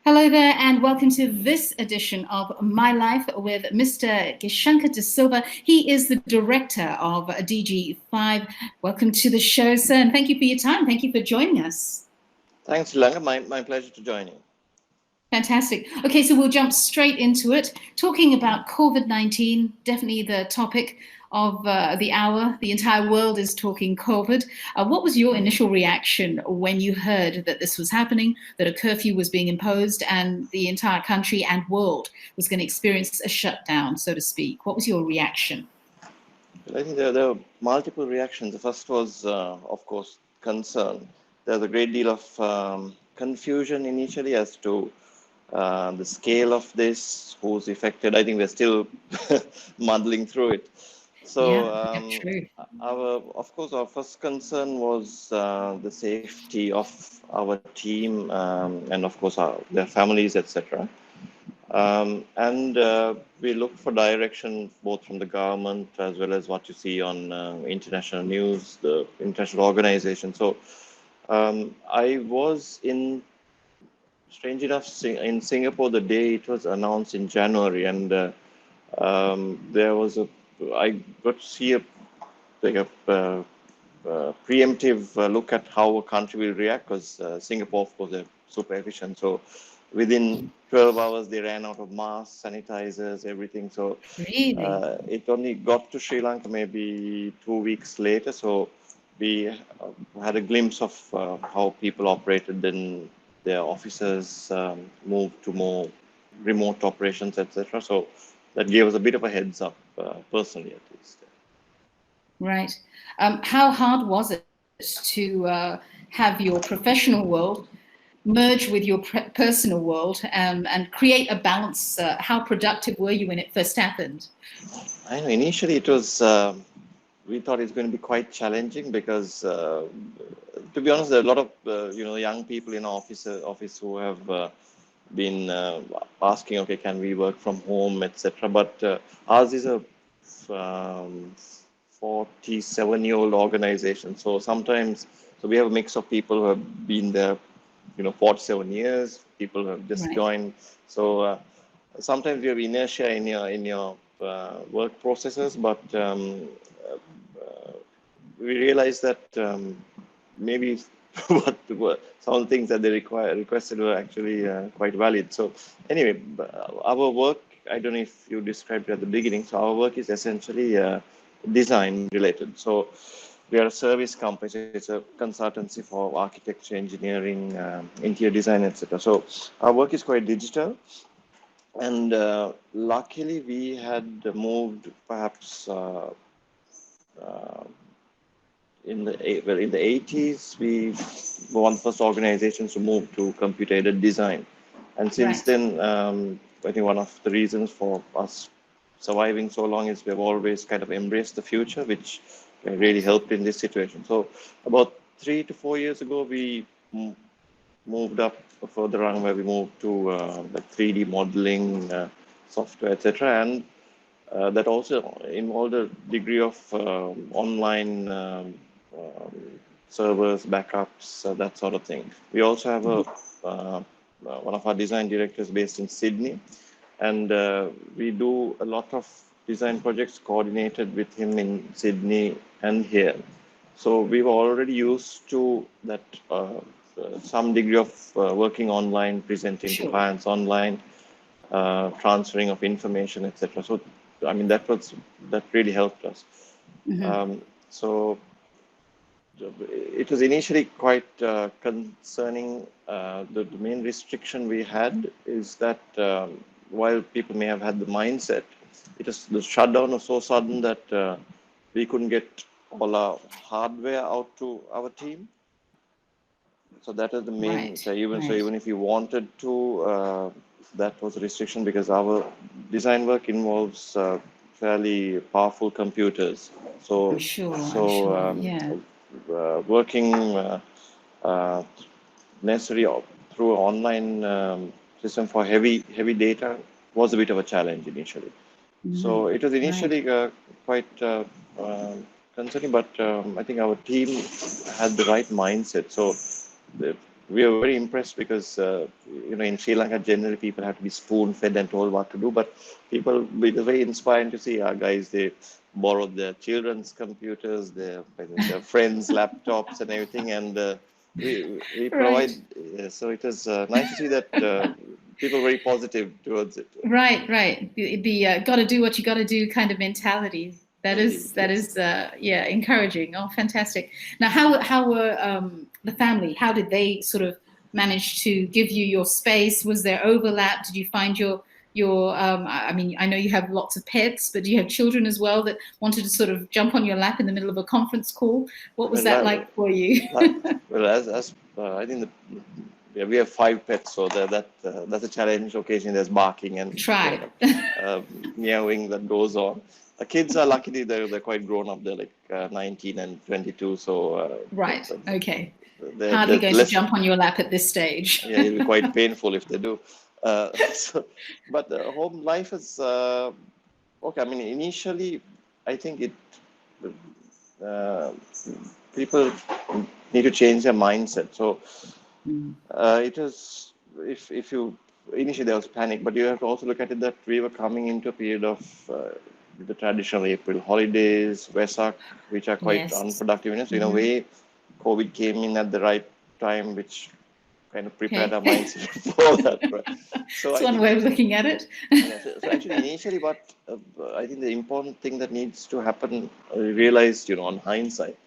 Hello there, and welcome to this edition of My Life with Mr. Gishanka de Silva. He is the director of DG5. Welcome to the show, sir, and thank you for your time. Thank you for joining us. Thanks, Lanka. My pleasure to join you. Fantastic. Okay, so we'll jump straight into it. Talking about COVID-19, definitely the topic of the hour. The entire world is talking COVID. What was your initial reaction when you heard that this was happening, that a curfew was being imposed and the entire country and world was going to experience a shutdown, so to speak? What was your reaction? Well, I think there are multiple reactions. The first was, of course, concern. There's a great deal of confusion initially as to the scale of this, who's affected. I think we're still muddling through it. So, Yeah, true. of course, our first concern was the safety of our team and, of course, their families, etc. And we look for direction both from the government as well as what you see on international news, the international organization. So I was strange enough, in Singapore the day it was announced in January, and there was I got to see a preemptive look at how a country will react, because Singapore, of course, they're super efficient. So within 12 hours, they ran out of masks, sanitizers, everything. So Really? it only got to Sri Lanka maybe 2 weeks later. So we had a glimpse of how people operated. Then their officers moved to more remote operations, etc. So that gave us a bit of a heads up, personally at least. Right. How hard was it to have your professional world merge with your personal world and create a balance? How productive were you when it first happened? I know initially it was, we thought it's going to be quite challenging because, to be honest, there are a lot of young people in our office who have been asking, okay, can we work from home, etc. But ours is a 47-year-old organization, so we have a mix of people who have been there, 47 years, people who have just Right. joined. So sometimes you have inertia in your work processes, but we realized that maybe some of the things that they requested were actually quite valid. So anyway, our work, I don't know if you described it at the beginning. So our work is essentially design related. So we are a service company. So it's a consultancy for architecture, engineering, interior design, etc. So our work is quite digital. And luckily, we had moved perhaps uh, in the 80s. We were one of the first organizations to move to computer-aided design, and since Right. then, I think one of the reasons for us surviving so long is we've always kind of embraced the future, which really Right. helped in this situation. So about 3 to 4 years ago, we moved up further on, where we moved to like 3D modeling software, etc. And that also involved a degree of online servers, backups, that sort of thing. We also have one of our design directors based in Sydney, and we do a lot of design projects coordinated with him in Sydney and here. So we were already used to that, some degree of working online, presenting to Sure. clients online, transferring of information, etc. So, I mean, that really helped us. Mm-hmm. So it was initially quite concerning. The main restriction we had is that while people may have had the mindset, the shutdown was so sudden that we couldn't get all our hardware out to our team. So that is the main. Right. Right. Even if you wanted to, that was a restriction, because our design work involves fairly powerful computers. I'm So sure. so I'm sure. Yeah. working uh, necessary through online system for heavy data was a bit of a challenge initially. Mm-hmm. So it was Right. initially quite concerning, but I think our team had the right mindset. So we are very impressed because in Sri Lanka generally people have to be spoon fed and told what to do, but people, it was very inspiring to see our guys. They borrowed their children's computers, their friends' laptops and everything, and we provide. Right. So it was nice to see that people were very positive towards it. Right. The got to do what you got to do kind of mentality. That Indeed, is yes. yeah, encouraging. Oh, fantastic. Now, how were the family? How did they sort of manage to give you your space? Was there overlap? Did you find your I mean, I know you have lots of pets, but do you have children as well that wanted to sort of jump on your lap in the middle of a conference call? What was Well, that like for you? as I think yeah, we have 5 pets, so that's a challenge. Occasionally, there's barking and Tried. meowing that goes on. The kids are luckily they're quite grown up. They're like 19 and 22, so Right. Okay. they're Hardly going to less. jump on your lap at this stage. Yeah, it'll be quite painful if they do. So, but home life is okay. I mean, initially, I think uh, people need to change their mindset. So Mm. it was if you initially there was panic, but you have to also look at it that we were coming into a period of the traditional April holidays, Vesak, which are quite Yes. unproductive. So in a Hmm. way, COVID came in at the right time, which kind of prepared Okay. our minds for that. Right? So It's I one think, way of looking at it. yeah, so actually initially, what I think the important thing that needs to happen, I realized, on hindsight,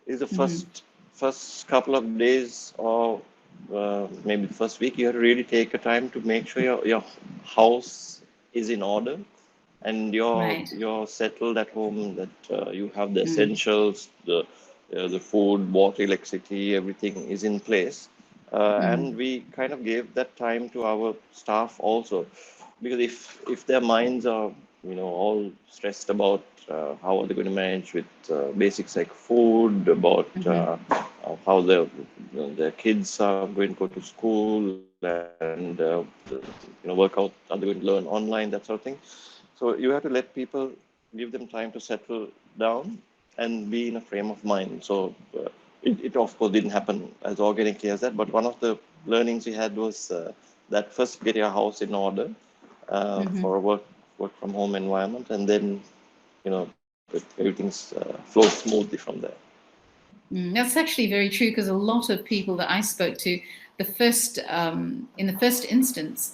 is the Mm. first couple of days or maybe the first week, you have to really take a time to make sure your house is in order and Right. you're settled at home, that you have the Mm. essentials, the food, water, electricity, everything is in place. And Mm. we kind of gave that time to our staff also, because if their minds are all stressed about how are they going to manage with basics like food, about Hmm. how their kids are going to go to school, and work out, are they going to learn online, that sort of thing. So you have to let people, give them time to settle down and be in a frame of mind. So it of course didn't happen as organically as that, but one of the learnings we had was that first get your house in order Hmm. for a work from home environment, and then everything's flows smoothly from there. That's actually very true because a lot of people that I spoke to, in the first instance,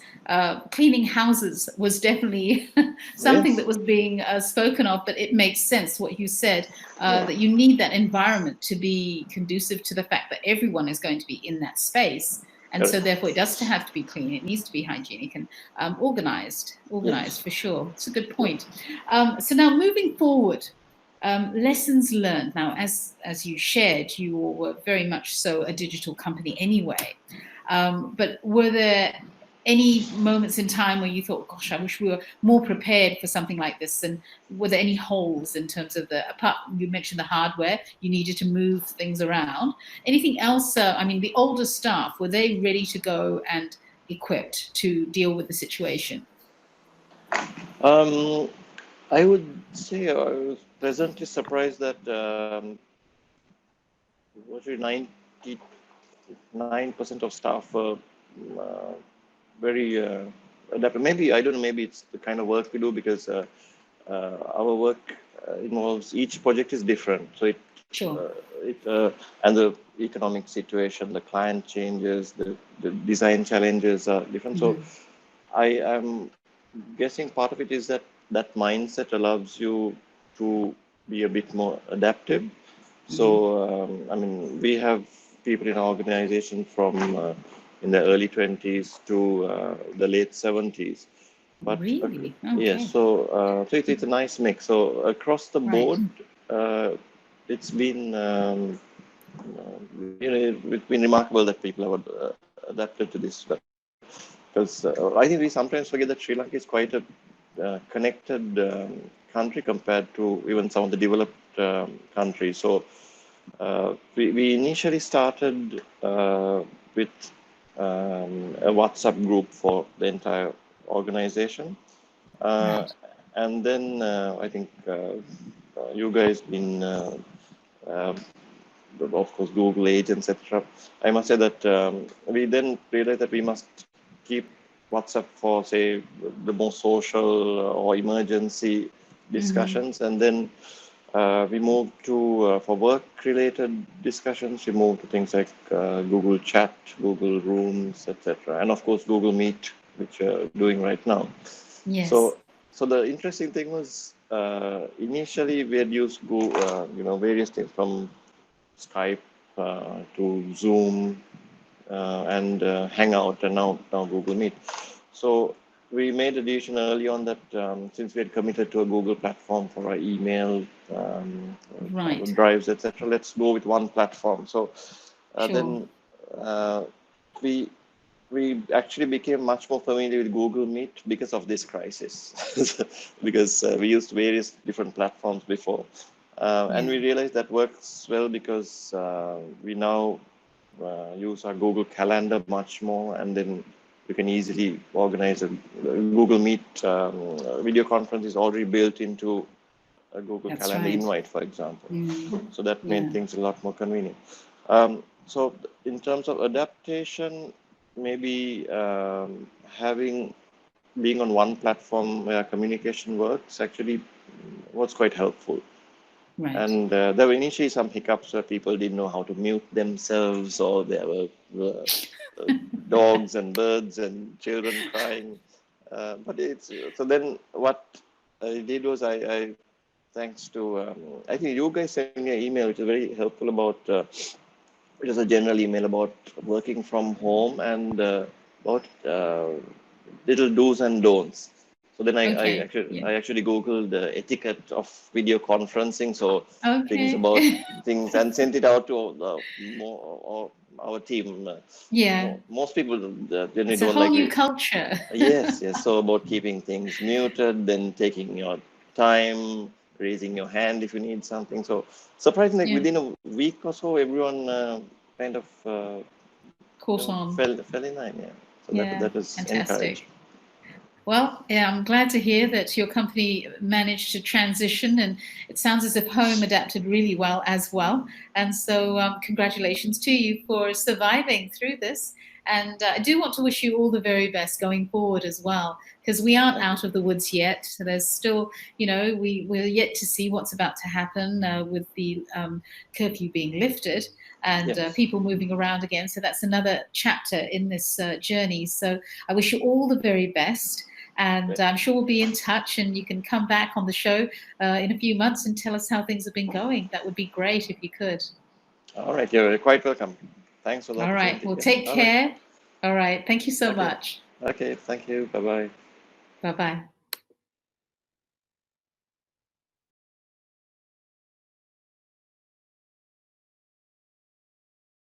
cleaning houses was definitely something that Yes, was being spoken of. But it makes sense what you said, yeah, that you need that environment to be conducive to the fact that everyone is going to be in that space, and so correct. therefore it does have to be clean. It needs to be hygienic and organized. Yes, Organized for sure. It's a good yeah. point. So now moving forward. Lessons learned. Now, as you shared, you were very much so a digital company anyway. But were there any moments in time where you thought, "Gosh, I wish we were more prepared for something like this"? And were there any holes in terms of apart? You mentioned the hardware. You needed to move things around. Anything else? I mean, the older staff, were they ready to go and equipped to deal with the situation? um, I would say I was pleasantly surprised that virtually 99% of staff were uh, very adaptive. Maybe, I don't know, maybe it's the kind of work we do, because our work involves, each project is different. So Sure. and the economic situation, the client changes, the design challenges are different. So Mm-hmm. I am guessing part of it is that mindset allows you to be a bit more adaptive. So, Mm-hmm. I mean, we have people in our organization from in their early 20s to the late 70s. But Really? yes, Okay. so it's a nice mix. So across the Right. board, it's been it's been remarkable that people have adapted to this. Because I think we sometimes forget that Sri Lanka is quite a connected country compared to even some of the developed countries. So we initially started with a WhatsApp group for the entire organization. Uh, Right. and then I think you guys been uh, of course, Google agents, etc. I must say that we then realized that we must keep WhatsApp for, say, the more social or emergency discussions, and then we moved to, for work-related discussions, we moved to things like Google Chat, Google Rooms, etc., and of course Google Meet, which we're doing right now. Yes. So the interesting thing was initially we had used various things from Skype to Zoom and Hangout, and now Google Meet. So we made a decision early on that since we had committed to a Google platform for our email Right. drives, etc., let's go with one platform. So Sure. then we actually became much more familiar with Google Meet because of this crisis, because we used various different platforms before, and we realized that works well because we now use our Google Calendar much more, and then you can easily organize a Google Meet video conference is already built into a Google That's Calendar right. invite, for example. So that Yeah. made things a lot more convenient. So in terms of adaptation, maybe being on one platform where communication works actually was quite helpful. Right. And there were initially some hiccups where people didn't know how to mute themselves, or there were dogs and birds and children crying. But it's so then what I did was I thanks to I think you guys sent me an email which is very helpful about it was a general email about working from home and about little do's and don'ts. So then I actually Googled the etiquette of video conferencing. So things about things, and sent it out to our team. Yeah. Most people generally It's a don't whole like new it. culture. Yes. So about keeping things muted, then taking your time, raising your hand if you need something. So surprisingly, within a week or so, everyone kind of caught on. fell in line. Yeah. So that was fantastic. encouraged. Well, yeah, I'm glad to hear that your company managed to transition, and it sounds as if home adapted really well as well. And so congratulations to you for surviving through this. And I do want to wish you all the very best going forward as well, because we aren't out of the woods yet. So there's still, we're yet to see what's about to happen with the curfew being lifted and people moving around again. So that's another chapter in this journey. So I wish you all the very best. And I'm sure we'll be in touch, and you can come back on the show in a few months and tell us how things have been going. That would be great if you could. All right, you're quite welcome. Thanks for the opportunity. All right, well, take care. All right, thank you so much. Okay, thank you. Bye-bye. Bye-bye.